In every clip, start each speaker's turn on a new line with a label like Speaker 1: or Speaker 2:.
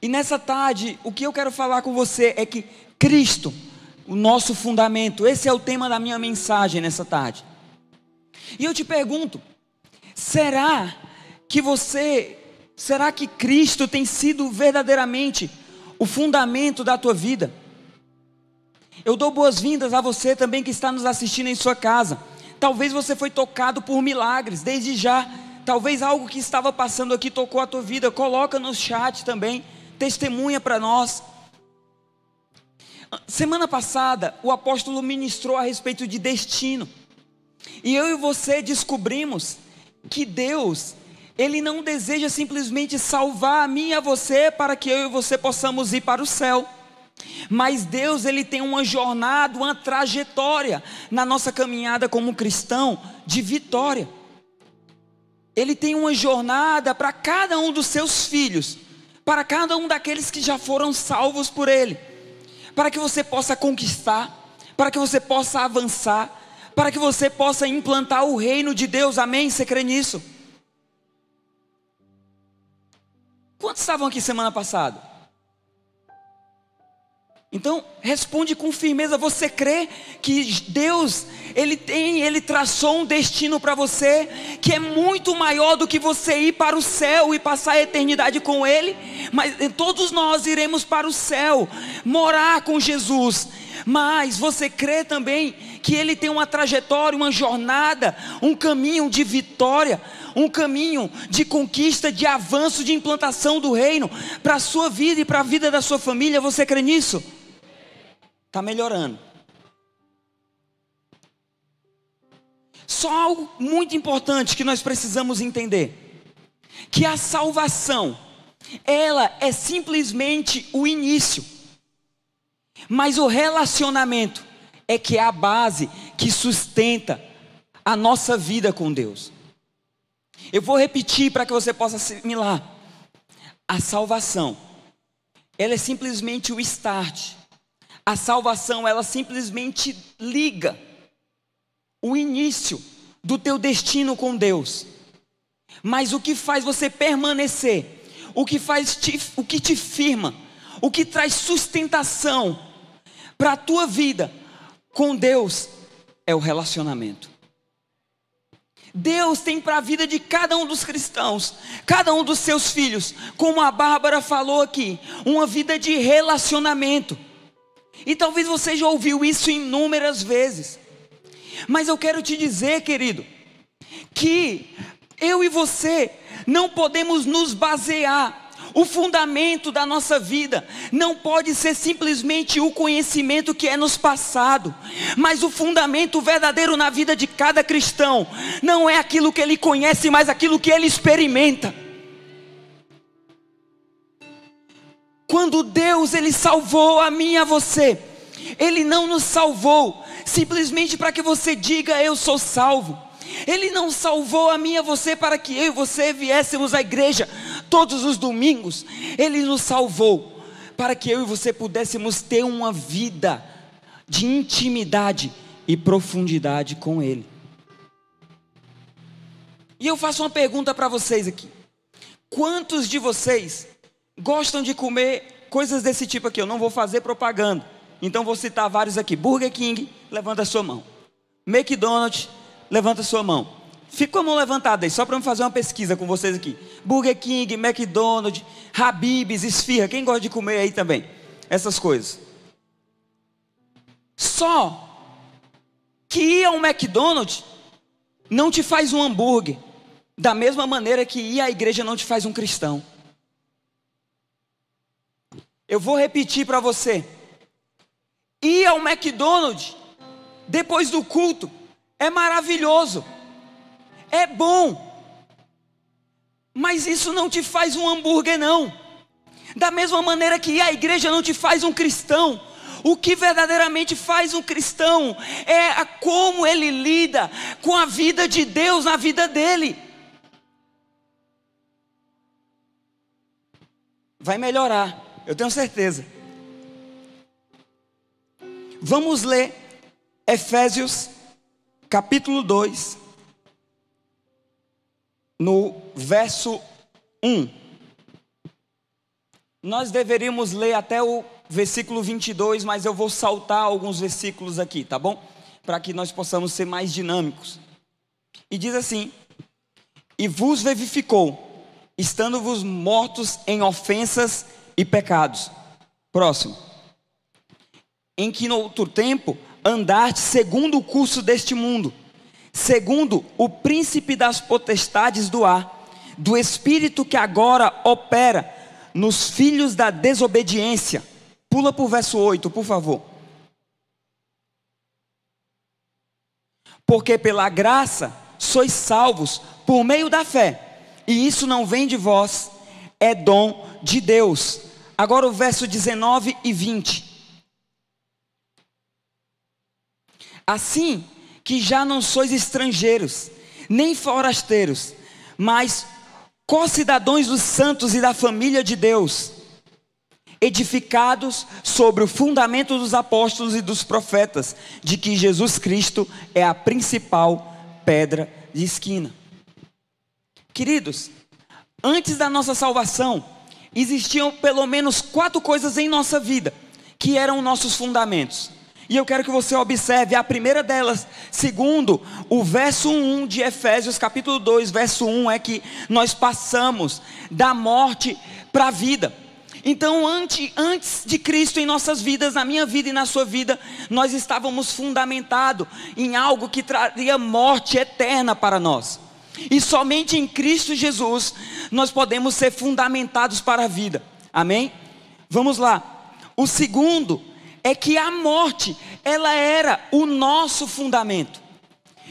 Speaker 1: E nessa tarde, o que eu quero falar com você é que Cristo, o nosso fundamento, esse é o tema da minha mensagem nessa tarde. E eu te pergunto, será que Cristo tem sido verdadeiramente o fundamento da tua vida? Eu dou boas-vindas a você também que está nos assistindo em sua casa. Talvez você foi tocado por milagres, desde já. Talvez algo que estava passando aqui tocou a tua vida. Coloca no chat também, testemunha para nós. Semana passada, o apóstolo ministrou a respeito de destino. E eu e você descobrimos que Deus, Ele não deseja simplesmente salvar a mim e a você para que eu e você possamos ir para o céu. Mas Deus, Ele tem uma jornada, uma trajetória na nossa caminhada como cristão de vitória. Ele tem uma jornada para cada um dos seus filhos, para cada um daqueles que já foram salvos por Ele, para que você possa conquistar, para que você possa avançar, para que você possa implantar o reino de Deus. Amém? Você crê nisso? Quantos estavam aqui semana passada? Então, responde com firmeza. Você crê que Deus, Ele traçou um destino para você, que é muito maior do que você ir para o céu e passar a eternidade com Ele? Mas todos nós iremos para o céu, morar com Jesus. Mas você crê também que Ele tem uma trajetória, uma jornada, um caminho de vitória, um caminho de conquista, de avanço, de implantação do reino para a sua vida e para a vida da sua família? Você crê nisso? Está melhorando. Só algo muito importante que nós precisamos entender: que a salvação, ela é simplesmente o início, mas o relacionamento é que é a base que sustenta a nossa vida com Deus. Eu vou repetir para que você possa assimilar. A salvação, ela é simplesmente o start. A salvação, ela simplesmente liga o início do teu destino com Deus. Mas o que faz você permanecer, o que te firma, o que traz sustentação para a tua vida com Deus é o relacionamento. Deus tem para a vida de cada um dos cristãos, cada um dos seus filhos, como a Bárbara falou aqui, uma vida de relacionamento. E talvez você já ouviu isso inúmeras vezes, mas eu quero te dizer, querido, que eu e você não podemos nos basear. O fundamento da nossa vida não pode ser simplesmente o conhecimento que é nos passado, mas o fundamento verdadeiro na vida de cada cristão não é aquilo que ele conhece, mas aquilo que ele experimenta. Quando Deus, Ele salvou a mim e a você, Ele não nos salvou simplesmente para que você diga eu sou salvo. Ele não salvou a mim e a você para que eu e você viéssemos à igreja todos os domingos. Ele nos salvou para que eu e você pudéssemos ter uma vida de intimidade e profundidade com Ele. E eu faço uma pergunta para vocês aqui: quantos de vocês gostam de comer coisas desse tipo aqui? Eu não vou fazer propaganda, então vou citar vários aqui. Burger King, levanta a sua mão. McDonald's, levanta a sua mão. Fica com a mão levantada aí, só para eu fazer uma pesquisa com vocês aqui. Burger King, McDonald's, Habib's, esfirra. Quem gosta de comer aí também? Essas coisas. Só que ir ao McDonald's não te faz um hambúrguer, da mesma maneira que ir à igreja não te faz um cristão. Eu vou repetir para você. Ir ao McDonald's depois do culto é maravilhoso, é bom, mas isso não te faz um hambúrguer não. Da mesma maneira que ir à igreja não te faz um cristão. O que verdadeiramente faz um cristão é como ele lida com a vida de Deus na vida dele. Vai melhorar, eu tenho certeza. Vamos ler Efésios capítulo 2, no verso 1. Nós deveríamos ler até o versículo 22, mas eu vou saltar alguns versículos aqui, tá bom? Para que nós possamos ser mais dinâmicos. E diz assim: e vos vivificou, estando-vos mortos em ofensas e pecados. Próximo. Em que no outro tempo andaste segundo o curso deste mundo, segundo o príncipe das potestades do ar, do espírito que agora opera nos filhos da desobediência. Pula para o verso 8, por favor. Porque pela graça sois salvos por meio da fé, e isso não vem de vós, é dom de Deus. Agora o verso 19 e 20. Assim que já não sois estrangeiros, nem forasteiros, mas co-cidadãos dos santos e da família de Deus, edificados sobre o fundamento dos apóstolos e dos profetas, de que Jesus Cristo é a principal pedra de esquina. Queridos, antes da nossa salvação, existiam pelo menos 4 coisas em nossa vida, que eram nossos fundamentos. E eu quero que você observe a primeira delas, segundo o verso 1 de Efésios capítulo 2, verso 1, é que nós passamos da morte para a vida. Então antes de Cristo em nossas vidas, na minha vida e na sua vida, nós estávamos fundamentados em algo que traria morte eterna para nós. E somente em Cristo Jesus, nós podemos ser fundamentados para a vida. Amém? Vamos lá. O segundo é que a morte, ela era o nosso fundamento.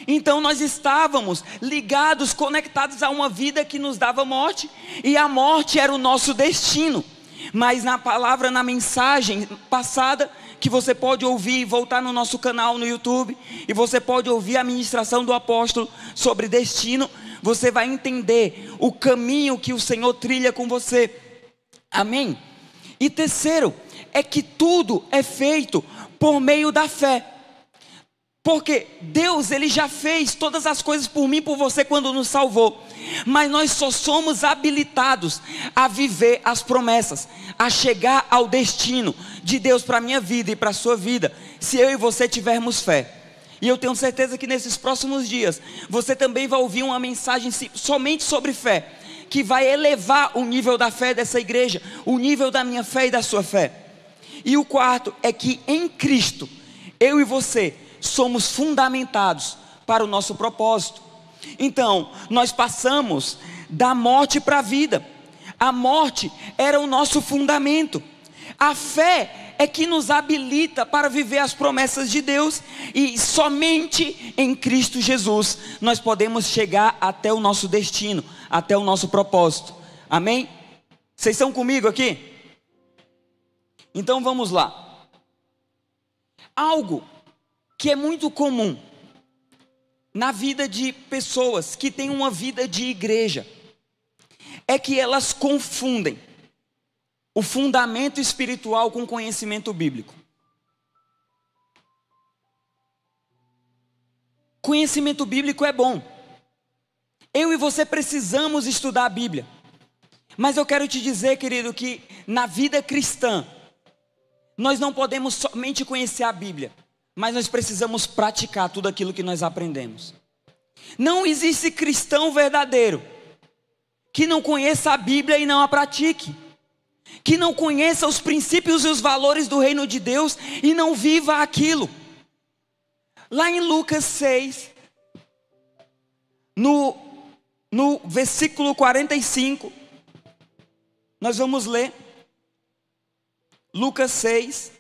Speaker 1: Então nós estávamos ligados, conectados a uma vida que nos dava morte, e a morte era o nosso destino. Mas na palavra, na mensagem passada, que você pode ouvir e voltar no nosso canal no YouTube, e você pode ouvir a ministração do apóstolo sobre destino, você vai entender o caminho que o Senhor trilha com você. Amém? E terceiro, é que tudo é feito por meio da fé. Porque Deus, Ele já fez todas as coisas por mim e por você quando nos salvou. Mas nós só somos habilitados a viver as promessas, a chegar ao destino de Deus para a minha vida e para a sua vida, se eu e você tivermos fé. E eu tenho certeza que nesses próximos dias, você também vai ouvir uma mensagem somente sobre fé, que vai elevar o nível da fé dessa igreja, o nível da minha fé e da sua fé. E o quarto é que em Cristo, eu e você somos fundamentados para o nosso propósito. Então, nós passamos da morte para a vida. A morte era o nosso fundamento. A fé é que nos habilita para viver as promessas de Deus. E somente em Cristo Jesus nós podemos chegar até o nosso destino, até o nosso propósito. Amém? Vocês estão comigo aqui? Então vamos lá. Algo que é muito comum na vida de pessoas que têm uma vida de igreja é que elas confundem o fundamento espiritual com o conhecimento bíblico. Conhecimento bíblico é bom. Eu e você precisamos estudar a Bíblia. Mas eu quero te dizer, querido, que na vida cristã, nós não podemos somente conhecer a Bíblia, mas nós precisamos praticar tudo aquilo que nós aprendemos. Não existe cristão verdadeiro que não conheça a Bíblia e não a pratique, que não conheça os princípios e os valores do reino de Deus e não viva aquilo. Lá em Lucas 6, no versículo 45, nós vamos ler. Lucas 6,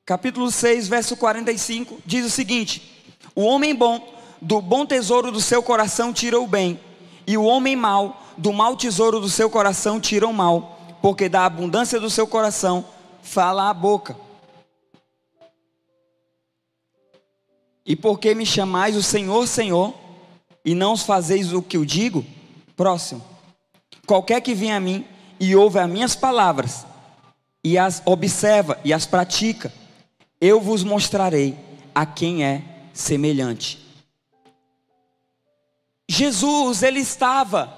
Speaker 1: capítulo 6, verso 45, diz o seguinte: o homem bom, do bom tesouro do seu coração tira o bem, e o homem mau, do mau tesouro do seu coração tira o mal, porque da abundância do seu coração fala a boca. E por que me chamais o Senhor, Senhor, e não fazeis o que eu digo? Próximo. Qualquer que venha a mim e ouve as minhas palavras, e as observa e as pratica, eu vos mostrarei a quem é semelhante. Jesus, ele estava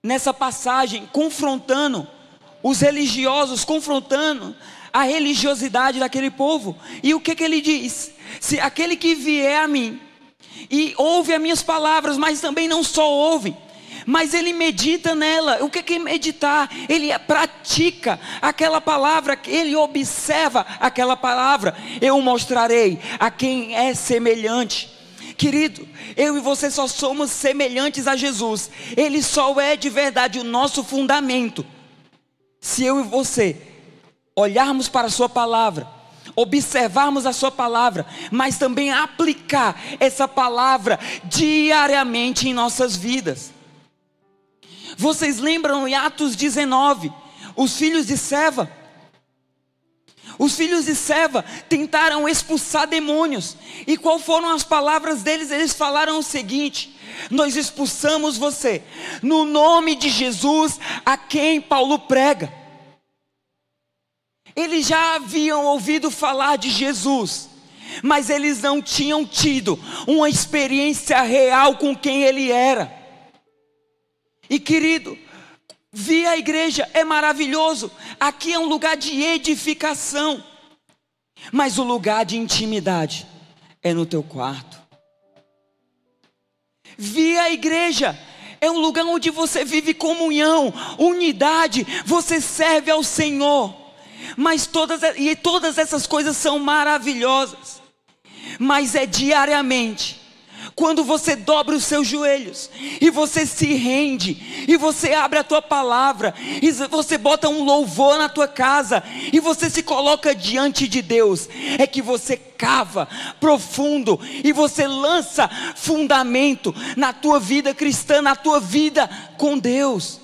Speaker 1: nessa passagem, confrontando os religiosos, confrontando a religiosidade daquele povo. E o que ele diz? Se aquele que vier a mim e ouve as minhas palavras, mas também não só ouve, mas ele medita nela. O que é meditar? Ele pratica aquela palavra, ele observa aquela palavra. Eu mostrarei a quem é semelhante. Querido, eu e você só somos semelhantes a Jesus. Ele só é de verdade o nosso fundamento se eu e você olharmos para a sua palavra, observarmos a sua palavra, mas também aplicar essa palavra diariamente em nossas vidas. Vocês lembram em Atos 19, os filhos de Seva? Os filhos de Seva tentaram expulsar demônios. E qual foram as palavras deles? Eles falaram o seguinte: nós expulsamos você no nome de Jesus, a quem Paulo prega. Eles já haviam ouvido falar de Jesus, mas eles não tinham tido uma experiência real com quem ele era. E querido, vir à igreja é maravilhoso. Aqui é um lugar de edificação, mas o lugar de intimidade é no teu quarto. Vir à igreja é um lugar onde você vive comunhão, unidade, você serve ao Senhor. Mas todas essas coisas são maravilhosas, mas é diariamente, quando você dobra os seus joelhos, e você se rende, e você abre a tua palavra, e você bota um louvor na tua casa, e você se coloca diante de Deus, é que você cava profundo, e você lança fundamento na tua vida cristã, na tua vida com Deus.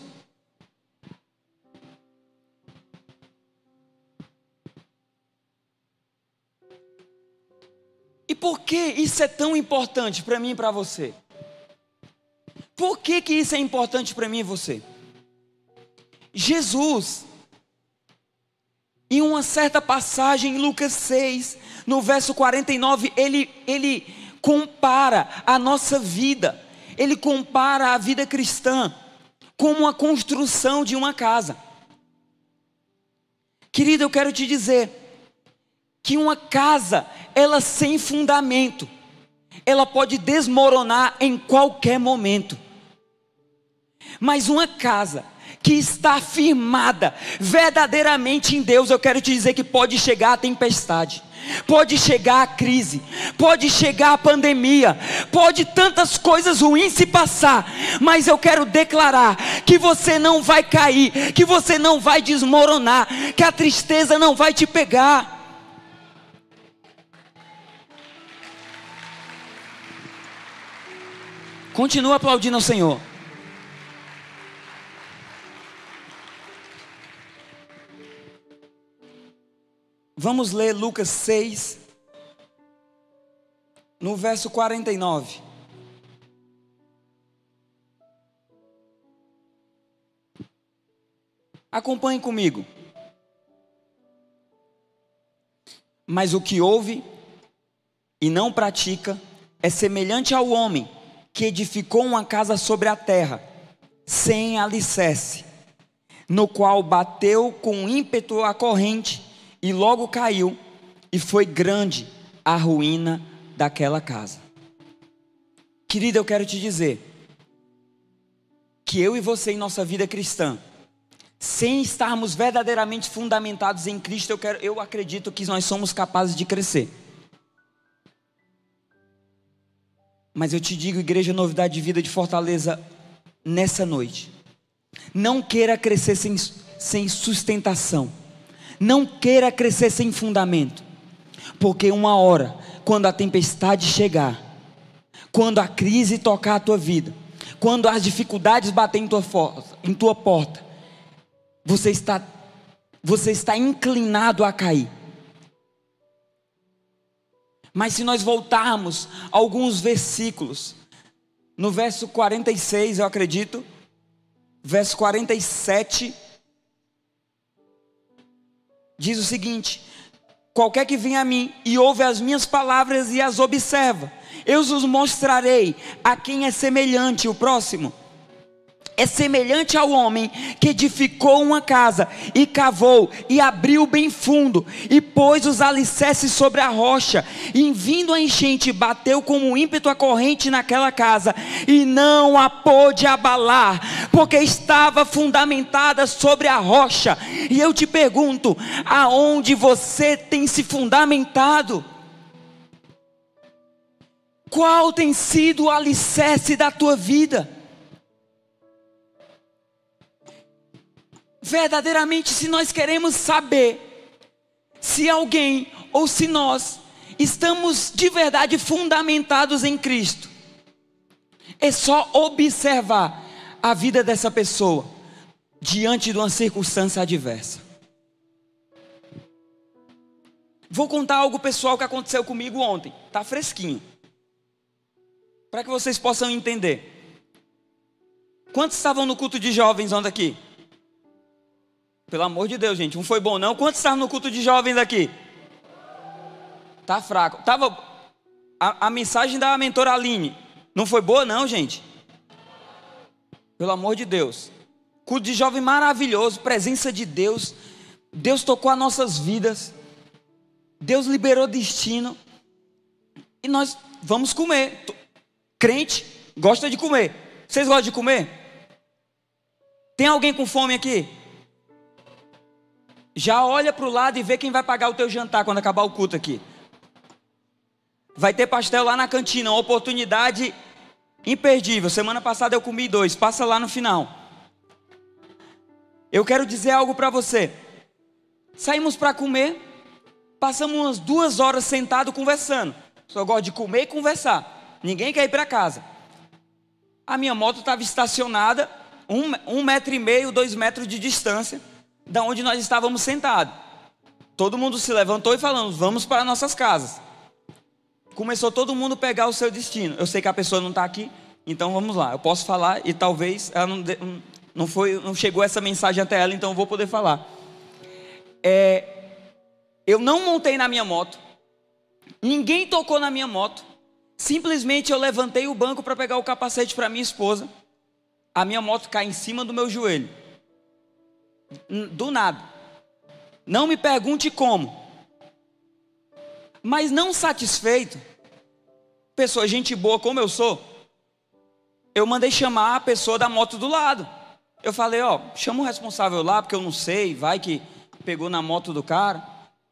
Speaker 1: E por que isso é tão importante para mim e para você? Por que isso é importante para mim e você? Jesus, em uma certa passagem em Lucas 6, no verso 49, ele compara a nossa vida, ele compara a vida cristã como a construção de uma casa. Querido, eu quero te dizer que uma casa, ela sem fundamento, ela pode desmoronar em qualquer momento. Mas uma casa que está firmada verdadeiramente em Deus, eu quero te dizer que pode chegar a tempestade, pode chegar a crise, pode chegar a pandemia, pode tantas coisas ruins se passar, mas eu quero declarar que você não vai cair, que você não vai desmoronar, que a tristeza não vai te pegar. Continua aplaudindo ao Senhor. Vamos ler Lucas 6, no verso 49. Acompanhe comigo. Mas o que ouve e não pratica é semelhante ao homem que edificou uma casa sobre a terra, sem alicerce, no qual bateu com ímpeto a corrente, e logo caiu, e foi grande a ruína daquela casa. Querido, eu quero te dizer, que eu e você em nossa vida cristã, sem estarmos verdadeiramente fundamentados em Cristo, eu acredito que nós somos capazes de crescer. Mas eu te digo, Igreja Novidade de Vida de Fortaleza, nessa noite, não queira crescer sem sustentação, não queira crescer sem fundamento, porque uma hora, quando a tempestade chegar, quando a crise tocar a tua vida, quando as dificuldades baterem em tua porta, você está inclinado a cair. Mas se nós voltarmos a alguns versículos, no verso 46, eu acredito, verso 47, diz o seguinte: qualquer que venha a mim e ouve as minhas palavras e as observa, eu os mostrarei a quem é semelhante. O próximo, é semelhante ao homem que edificou uma casa, e cavou, e abriu bem fundo, e pôs os alicerces sobre a rocha, e vindo a enchente, bateu como ímpeto a corrente naquela casa, e não a pôde abalar, porque estava fundamentada sobre a rocha. E eu te pergunto, aonde você tem se fundamentado? Qual tem sido o alicerce da tua vida? Verdadeiramente, se nós queremos saber se alguém ou se nós estamos de verdade fundamentados em Cristo, é só observar a vida dessa pessoa diante de uma circunstância adversa. Vou contar algo pessoal que aconteceu comigo ontem, está fresquinho, para que vocês possam entender. Quantos estavam no culto de jovens ontem aqui? Pelo amor de Deus, gente, não foi bom não? Quantos estavam no culto de jovens aqui? Tá fraco. Tava a mensagem da mentora Aline, não foi boa não, gente? Pelo amor de Deus. Culto de jovem maravilhoso, presença de Deus. Deus tocou as nossas vidas. Deus liberou destino. E nós vamos comer. Crente gosta de comer. Vocês gostam de comer? Tem alguém com fome aqui? Já olha para o lado e vê quem vai pagar o teu jantar quando acabar o culto aqui. Vai ter pastel lá na cantina, uma oportunidade imperdível. Semana passada eu comi 2, passa lá no final. Eu quero dizer algo para você. Saímos para comer, passamos umas 2 horas sentados conversando. Só gosto de comer e conversar. Ninguém quer ir para casa. A minha moto estava estacionada 1,5 metro, 2 metros de distância da onde nós estávamos sentados. Todo mundo se levantou e falamos, vamos para nossas casas. Começou todo mundo a pegar o seu destino. Eu sei que a pessoa não está aqui, então vamos lá. Eu posso falar e talvez ela não chegou essa mensagem até ela, então eu vou poder falar. Eu não montei na minha moto, ninguém tocou na minha moto. Simplesmente eu levantei o banco para pegar o capacete para minha esposa. A minha moto cai em cima do meu joelho. Do nada. Não me pergunte como. Mas não satisfeito, pessoa gente boa como eu sou, eu mandei chamar a pessoa da moto do lado. Eu falei, chama o responsável lá, porque eu não sei, vai que pegou na moto do cara,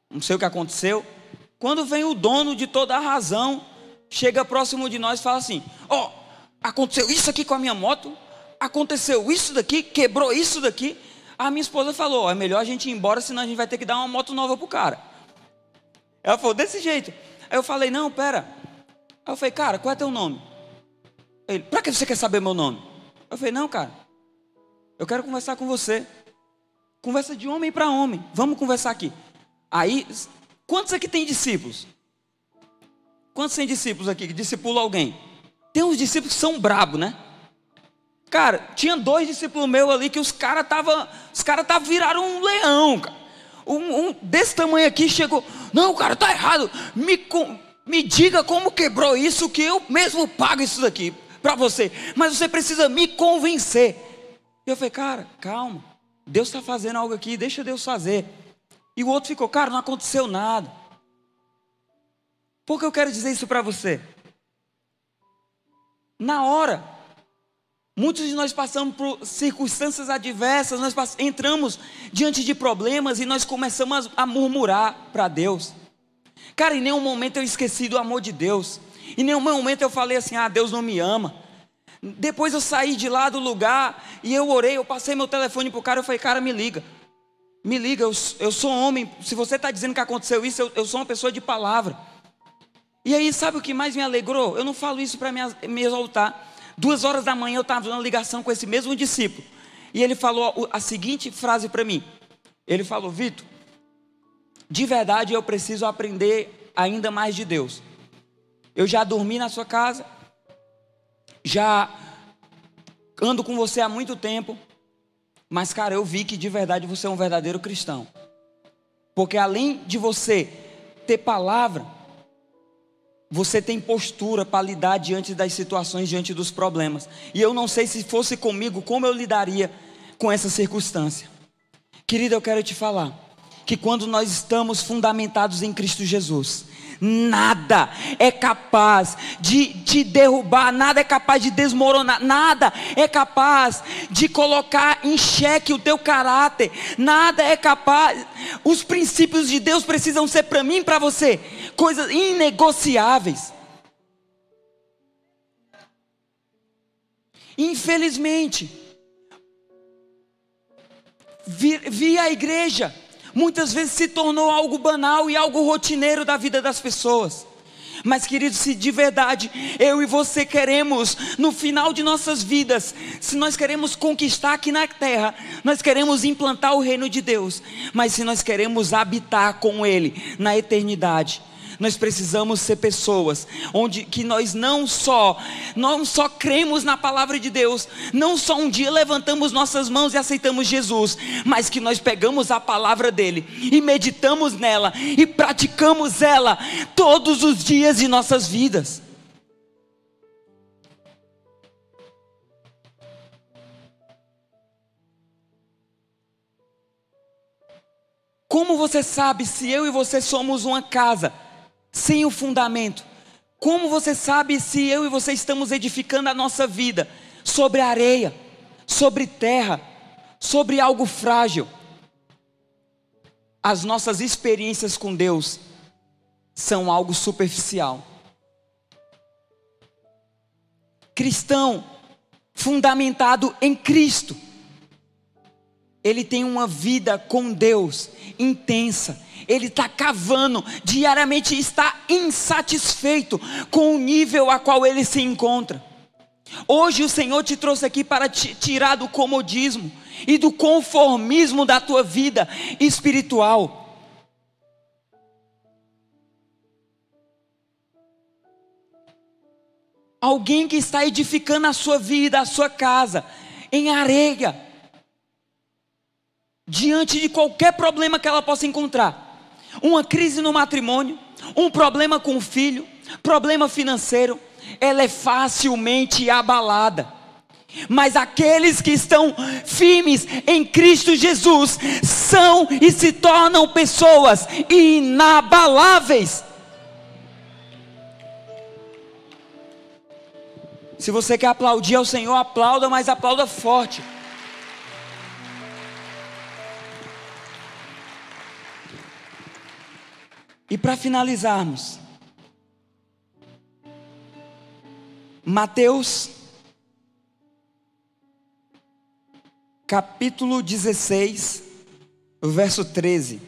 Speaker 1: não sei o que aconteceu. Quando vem o dono de toda a razão, chega próximo de nós e fala assim, aconteceu isso aqui com a minha moto, aconteceu isso daqui, quebrou isso daqui. A minha esposa falou, é melhor a gente ir embora, senão a gente vai ter que dar uma moto nova pro cara. Ela falou, desse jeito. Aí eu falei, não, pera. Aí eu falei, cara, qual é teu nome? Ele, pra que você quer saber meu nome? Eu falei, não, cara, eu quero conversar com você. Conversa de homem para homem, vamos conversar aqui. Aí, quantos aqui tem discípulos? Quantos tem discípulos aqui que discipulam alguém? Tem uns discípulos que são brabos, né? Cara, tinha 2 discípulos meus ali que os caras viraram um leão, cara. Um desse tamanho aqui chegou, não, cara, tá errado, me diga como quebrou isso, que eu mesmo pago isso daqui para você, mas você precisa me convencer. E eu falei, cara, calma, Deus está fazendo algo aqui, deixa Deus fazer. E o outro ficou, cara, não aconteceu nada. Por que eu quero dizer isso para você? Na hora, muitos de nós passamos por circunstâncias adversas, nós entramos diante de problemas e nós começamos a murmurar para Deus. Cara, em nenhum momento eu esqueci do amor de Deus. Em nenhum momento eu falei assim, Deus não me ama. Depois eu saí de lá do lugar e eu orei, eu passei meu telefone para o cara, eu falei, cara, me liga, eu sou homem, se você está dizendo que aconteceu isso, eu sou uma pessoa de palavra. E aí, sabe o que mais me alegrou? Eu não falo isso para me exaltar. 2 horas da manhã eu estava numa ligação com esse mesmo discípulo. E ele falou a seguinte frase para mim. Ele falou, Vitor, de verdade eu preciso aprender ainda mais de Deus. Eu já dormi na sua casa, já ando com você há muito tempo, mas cara, eu vi que de verdade você é um verdadeiro cristão. Porque além de você ter palavra, você tem postura para lidar diante das situações, diante dos problemas. E eu não sei, se fosse comigo, como eu lidaria com essa circunstância. Querido, eu quero te falar que quando nós estamos fundamentados em Cristo Jesus, nada é capaz de te derrubar, nada é capaz de desmoronar, nada é capaz de colocar em xeque o teu caráter, nada é capaz. Os princípios de Deus precisam ser para mim e para você coisas inegociáveis. Infelizmente, vir à igreja muitas vezes se tornou algo banal e algo rotineiro da vida das pessoas. Mas, queridos, se de verdade eu e você queremos, no final de nossas vidas, se nós queremos conquistar aqui na terra, nós queremos implantar o reino de Deus, mas se nós queremos habitar com Ele na eternidade, nós precisamos ser pessoas onde que nós não só cremos na palavra de Deus, não só um dia levantamos nossas mãos e aceitamos Jesus, mas que nós pegamos a palavra dele e meditamos nela e praticamos ela todos os dias de nossas vidas. Como você sabe se eu e você somos uma casa sem o fundamento? Como você sabe se eu e você estamos edificando a nossa vida sobre areia, sobre terra, sobre algo frágil? As nossas experiências com Deus são algo superficial. Cristão fundamentado em Cristo, ele tem uma vida com Deus intensa. Ele está cavando diariamente, está insatisfeito com o nível a qual ele se encontra. Hoje o Senhor te trouxe aqui para te tirar do comodismo e do conformismo da tua vida espiritual. Alguém que está edificando a sua vida, a sua casa, em areia, diante de qualquer problema que ela possa encontrar. Uma crise no matrimônio, um problema com o filho, problema financeiro, ela é facilmente abalada. Mas aqueles que estão firmes em Cristo Jesus são e se tornam pessoas inabaláveis. Se você quer aplaudir ao Senhor, aplauda, mas aplauda forte. E para finalizarmos, Mateus capítulo 16, verso 13.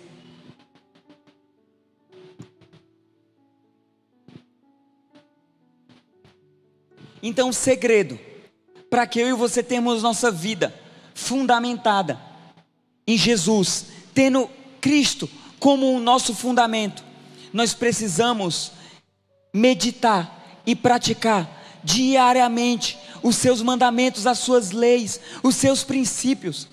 Speaker 1: Então, o segredo para que eu e você tenhamos nossa vida fundamentada em Jesus, tendo Cristo como o nosso fundamento, nós precisamos meditar e praticar diariamente os seus mandamentos, as suas leis, os seus princípios.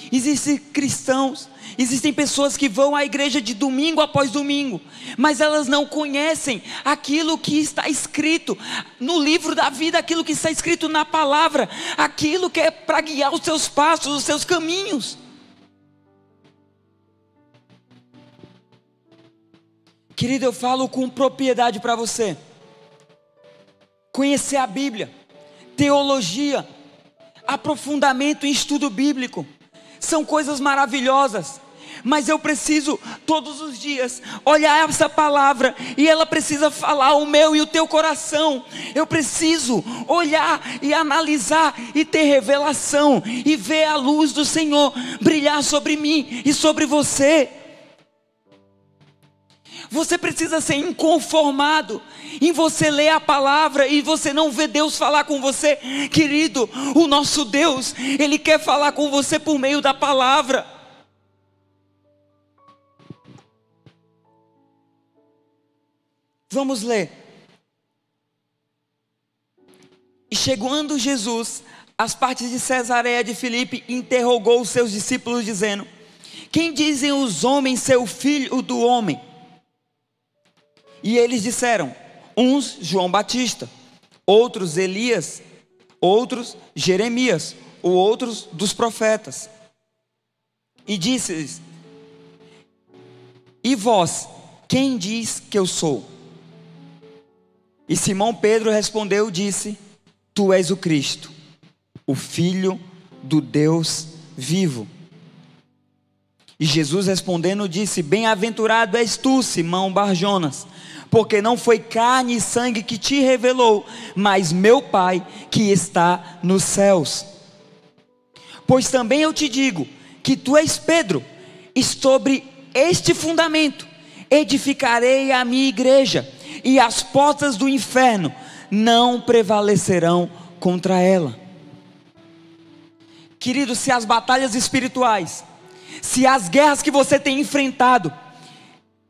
Speaker 1: Existem cristãos, existem pessoas que vão à igreja de domingo após domingo, mas elas não conhecem aquilo que está escrito no livro da vida, aquilo que está escrito na palavra, aquilo que é para guiar os seus passos, os seus caminhos. Querido, eu falo com propriedade para você. Conhecer a Bíblia, teologia, aprofundamento em estudo bíblico, são coisas maravilhosas. Mas eu preciso todos os dias olhar essa palavra e ela precisa falar o meu e o teu coração. Eu preciso olhar e analisar e ter revelação e ver a luz do Senhor brilhar sobre mim e sobre você. Você precisa ser inconformado em você ler a palavra e você não ver Deus falar com você. Querido, o nosso Deus, Ele quer falar com você por meio da palavra. Vamos ler. E chegando Jesus às partes de Cesareia de Filipe, interrogou os seus discípulos dizendo: quem dizem os homens ser o filho do homem? E eles disseram: uns João Batista, outros Elias, outros Jeremias, ou outros dos profetas. E disse-lhes: e vós, quem diz que eu sou? E Simão Pedro respondeu e disse: tu és o Cristo, o Filho do Deus vivo. E Jesus respondendo disse: bem-aventurado és tu, Simão Bar-Jonas, porque não foi carne e sangue que te revelou, mas meu Pai que está nos céus. Pois também eu te digo que tu és Pedro, e sobre este fundamento edificarei a minha igreja, e as portas do inferno não prevalecerão contra ela. Querido, se as batalhas espirituais, se as guerras que você tem enfrentado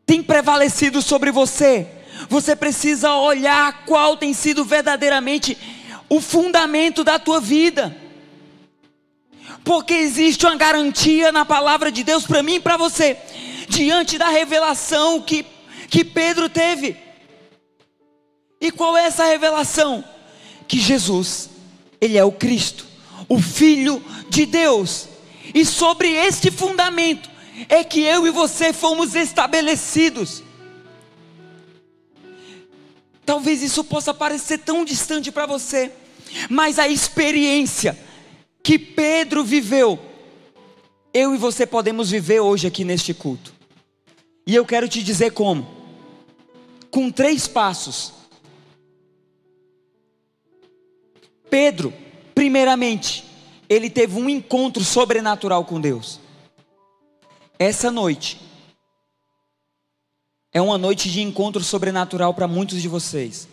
Speaker 1: têm prevalecido sobre você, você precisa olhar qual tem sido verdadeiramente o fundamento da tua vida. Porque existe uma garantia na palavra de Deus para mim e para você, diante da revelação que Pedro teve. E qual é essa revelação? Que Jesus, Ele é o Cristo, o Filho de Deus. E sobre este fundamento é que eu e você fomos estabelecidos. Talvez isso possa parecer tão distante para você, mas a experiência que Pedro viveu, eu e você podemos viver hoje aqui neste culto. E eu quero te dizer como. Com 3 passos. Pedro, primeiramente, ele teve um encontro sobrenatural com Deus. Essa noite é uma noite de encontro sobrenatural para muitos de vocês.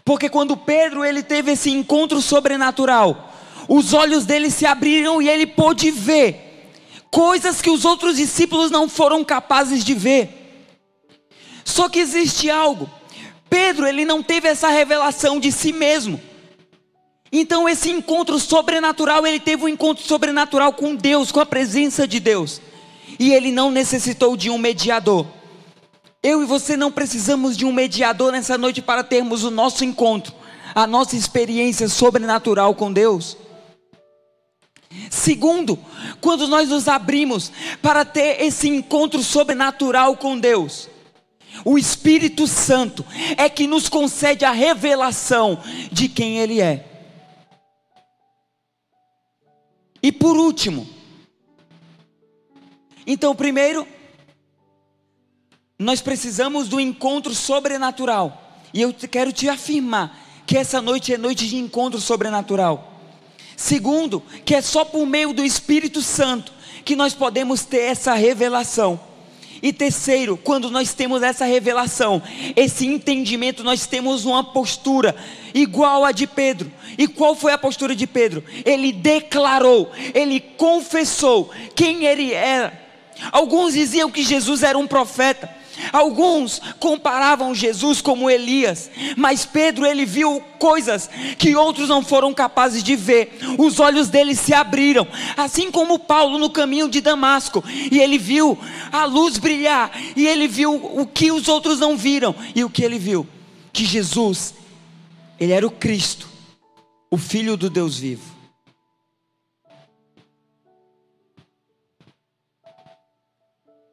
Speaker 1: Porque quando Pedro ele teve esse encontro sobrenatural, os olhos dele se abriram e ele pôde ver coisas que os outros discípulos não foram capazes de ver. Só que existe algo. Pedro ele não teve essa revelação de si mesmo. Então esse encontro sobrenatural, ele teve um encontro sobrenatural com Deus, com a presença de Deus. E ele não necessitou de um mediador. Eu e você não precisamos de um mediador nessa noite para termos o nosso encontro, a nossa experiência sobrenatural com Deus. Segundo, quando nós nos abrimos para ter esse encontro sobrenatural com Deus, o Espírito Santo é que nos concede a revelação de quem Ele é. E por último, então primeiro, nós precisamos do encontro sobrenatural. E eu quero te afirmar que essa noite é noite de encontro sobrenatural. Segundo, que é só por meio do Espírito Santo que nós podemos ter essa revelação. E terceiro, quando nós temos essa revelação, esse entendimento, nós temos uma postura igual a de Pedro. E qual foi a postura de Pedro? Ele declarou, ele confessou quem ele era. Alguns diziam que Jesus era um profeta. Alguns comparavam Jesus como Elias, mas Pedro ele viu coisas que outros não foram capazes de ver. Os olhos dele se abriram, assim como Paulo no caminho de Damasco, e ele viu a luz brilhar, e ele viu o que os outros não viram. E o que ele viu? Que Jesus, ele era o Cristo, o Filho do Deus vivo.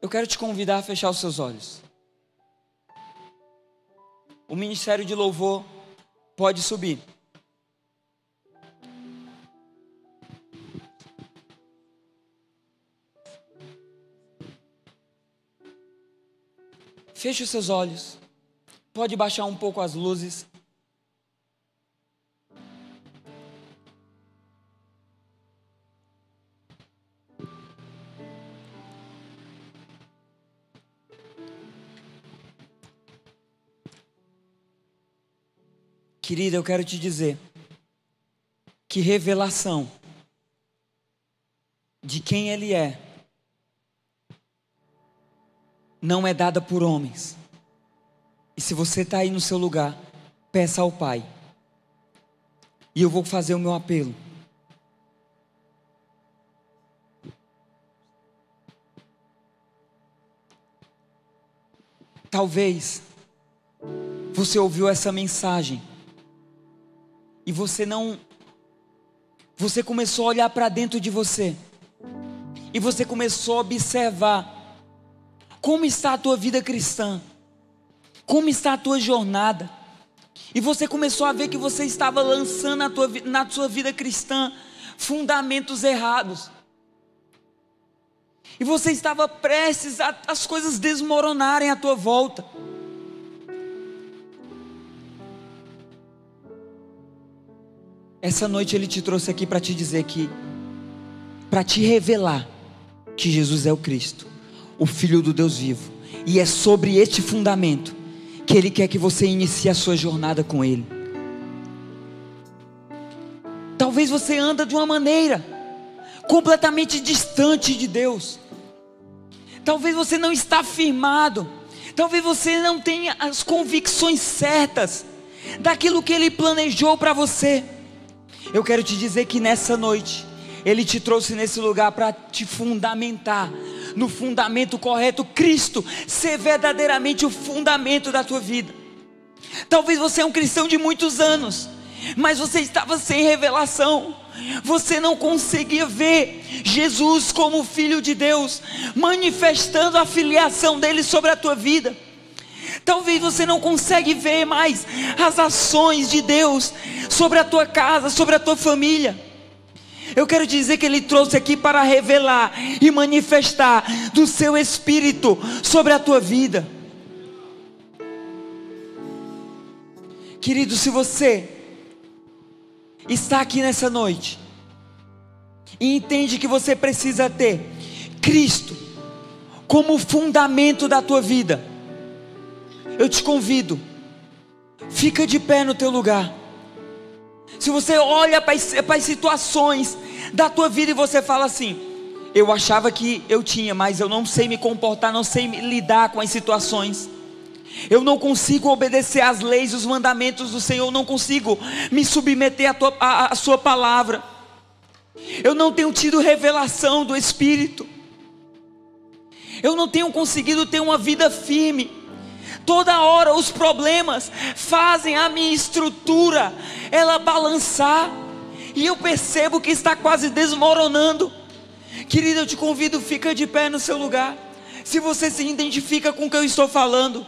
Speaker 1: Eu quero te convidar a fechar os seus olhos. O ministério de louvor pode subir. Feche os seus olhos. Pode baixar um pouco as luzes. Querida, eu quero te dizer que revelação de quem Ele é não é dada por homens. E se você está aí no seu lugar, peça ao Pai. E eu vou fazer o meu apelo. Talvez você ouviu essa mensagem e você começou a olhar para dentro de você e você começou a observar como está a tua vida cristã, como está a tua jornada, e você começou a ver que você estava lançando na sua vida cristã fundamentos errados, e você estava prestes a as coisas desmoronarem à tua volta. Essa noite Ele te trouxe aqui para te dizer para te revelar que Jesus é o Cristo, o Filho do Deus vivo, e é sobre este fundamento que Ele quer que você inicie a sua jornada com Ele. Talvez você anda de uma maneira completamente distante de Deus, talvez você não está firmado, talvez você não tenha as convicções certas daquilo que Ele planejou para você. Eu quero te dizer que nessa noite Ele te trouxe nesse lugar para te fundamentar no fundamento correto, Cristo ser verdadeiramente o fundamento da tua vida. Talvez você é um cristão de muitos anos, mas você estava sem revelação, você não conseguia ver Jesus como Filho de Deus, manifestando a filiação dele sobre a tua vida. Talvez você não consegue ver mais as ações de Deus sobre a tua casa, sobre a tua família. Eu quero dizer que Ele trouxe aqui para revelar e manifestar do seu Espírito sobre a tua vida. Querido, se você está aqui nessa noite e entende que você precisa ter Cristo como fundamento da tua vida, eu te convido, fica de pé no teu lugar. Se você olha para as situações da tua vida e você fala assim: eu achava que eu tinha, mas eu não sei me comportar, não sei lidar com as situações, eu não consigo obedecer às leis, os mandamentos do Senhor, não consigo me submeter à sua palavra, eu não tenho tido revelação do Espírito, eu não tenho conseguido ter uma vida firme. Toda hora os problemas fazem a minha estrutura ela balançar, e eu percebo que está quase desmoronando. Querido, eu te convido, fica de pé no seu lugar. Se você se identifica com o que eu estou falando,